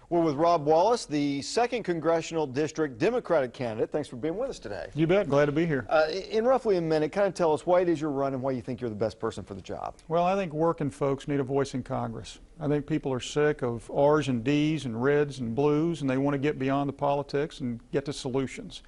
We're with Rob Wallace, the 2nd Congressional District Democratic candidate. Thanks for being with us today. You bet. Glad to be here. In roughly a minute, kind of tell us why it is you're running and why you think you're the best person for the job. Well, I think working folks need a voice in Congress. I think people are sick of R's and D's and reds and blues, and they want to get beyond the politics and get to solutions.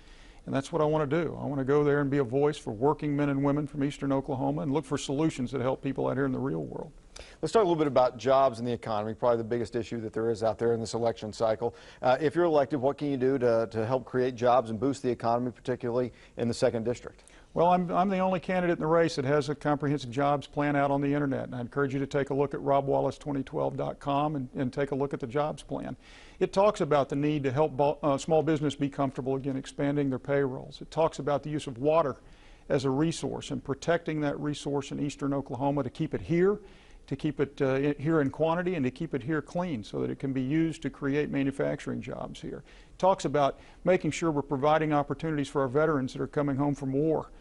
And that's what I want to do. I want to go there and be a voice for working men and women from eastern Oklahoma and look for solutions that help people out here in the real world. Let's talk a little bit about jobs and the economy, probably the biggest issue that there is out there in this election cycle. If you're elected, what can you do to help create jobs and boost the economy, particularly in the 2nd District? Well, I'm the only candidate in the race that has a comprehensive jobs plan out on the internet, and I encourage you to take a look at robwallace2012.com and take a look at the jobs plan. It talks about the need to help small business be comfortable again expanding their payrolls. It talks about the use of water as a resource and protecting that resource in eastern Oklahoma to keep it here, to keep it here in quantity, and to keep it here clean so that it can be used to create manufacturing jobs here. It talks about making sure we're providing opportunities for our veterans that are coming home from war,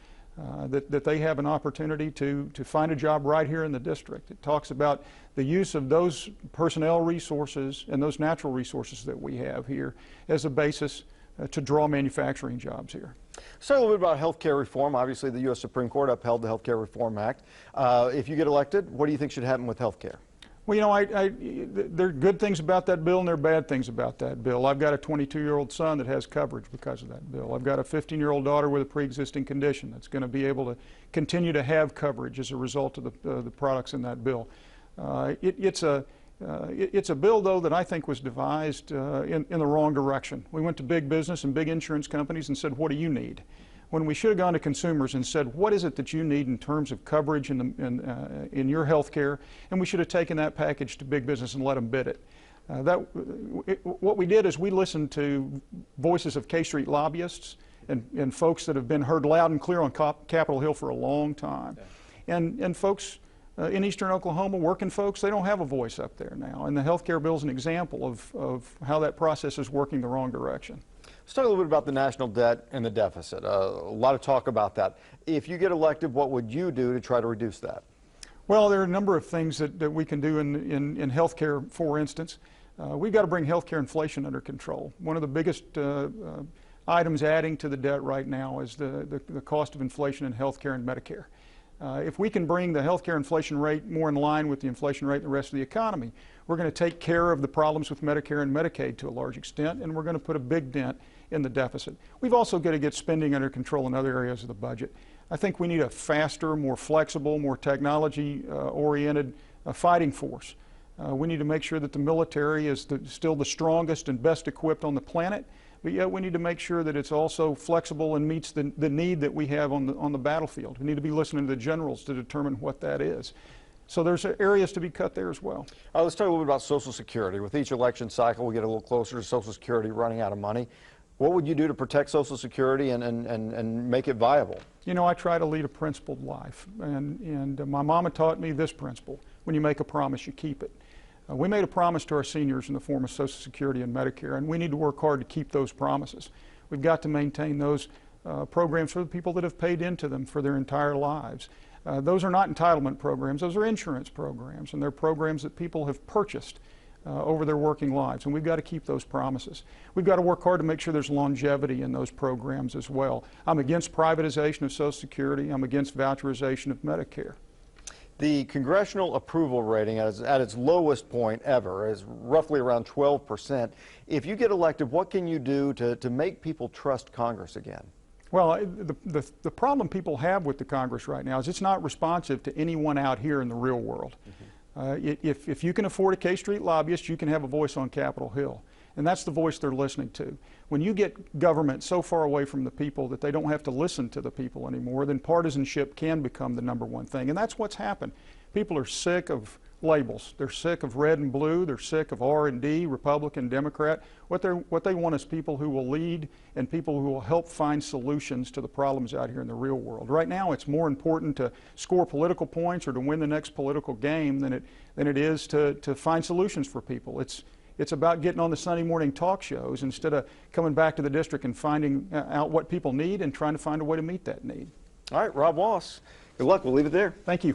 that they have an opportunity to find a job right here in the district. It talks about the use of those personnel resources and those natural resources that we have here as a basis to draw manufacturing jobs here. Let's talk a little bit about health care reform. Obviously, the U.S. Supreme Court upheld the Health Care Reform Act. If you get elected, what do you think should happen with health care? Well, you know, there are good things about that bill and there are bad things about that bill. I've got a 22-year-old son that has coverage because of that bill. I've got a 15-year-old daughter with a pre-existing condition that's going to be able to continue to have coverage as a result of the products in that bill. It's a bill, though, that I think was devised in the wrong direction. We went to big business and big insurance companies and said, what do you need? When we should have gone to consumers and said, what is it that you need in terms of coverage in your health care? And we should have taken that package to big business and let them bid it. What we did is we listened to voices of K Street lobbyists and folks that have been heard loud and clear on Capitol Hill for a long time. And folks in eastern Oklahoma, working folks, they don't have a voice up there now. And the health care bill is an example of how that process is working the wrong direction. Let's talk a little bit about the national debt and the deficit. A lot of talk about that. If you get elected, what would you do to try to reduce that? Well, there are a number of things that we can do in health care, for instance. We've got to bring health care inflation under control. One of the biggest items adding to the debt right now is the cost of inflation in health care and Medicare. If we can bring the health care inflation rate more in line with the inflation rate in the rest of the economy, we're going to take care of the problems with Medicare and Medicaid to a large extent, and we're going to put a big dent in the deficit. We've also got to get spending under control in other areas of the budget. I think we need a faster, more flexible, more technology-oriented fighting force. We need to make sure that the military is still the strongest and best equipped on the planet, but yet we need to make sure that it's also flexible and meets the need that we have on the battlefield. We need to be listening to the generals to determine what that is. So there's areas to be cut there as well. Let's talk a little bit about Social Security. With each election cycle, we get a little closer to Social Security running out of money. What would you do to protect Social Security and make it viable? You know, I try to lead a principled life, and my mama taught me this principle: when you make a promise, you keep it. We made a promise to our seniors in the form of Social Security and Medicare, and we need to work hard to keep those promises. We've got to maintain those programs for the people that have paid into them for their entire lives. Those are not entitlement programs, those are insurance programs, and they're programs that people have purchased over their working lives, and we've got to keep those promises. We've got to work hard to make sure there's longevity in those programs as well. I'm against privatization of Social Security. I'm against voucherization of Medicare. The congressional approval rating at its lowest point ever is roughly around 12%. If you get elected, what can you do to make people trust Congress again? Well, the problem people have with the Congress right now is it's not responsive to anyone out here in the real world. If you can afford a K Street lobbyist, you can have a voice on Capitol Hill. And that's the voice they're listening to. When you get government so far away from the people that they don't have to listen to the people anymore, then partisanship can become the #1 thing. And that's what's happened. People are sick of labels. They're sick of red and blue. They're sick of R and D, Republican, Democrat. What they want is people who will lead and people who will help find solutions to the problems out here in the real world. Right now, it's more important to score political points or to win the next political game than it is to find solutions for people. It's about getting on the Sunday morning talk shows instead of coming back to the district and finding out what people need and trying to find a way to meet that need. All right, Rob Wallace, good luck. We'll leave it there. Thank you.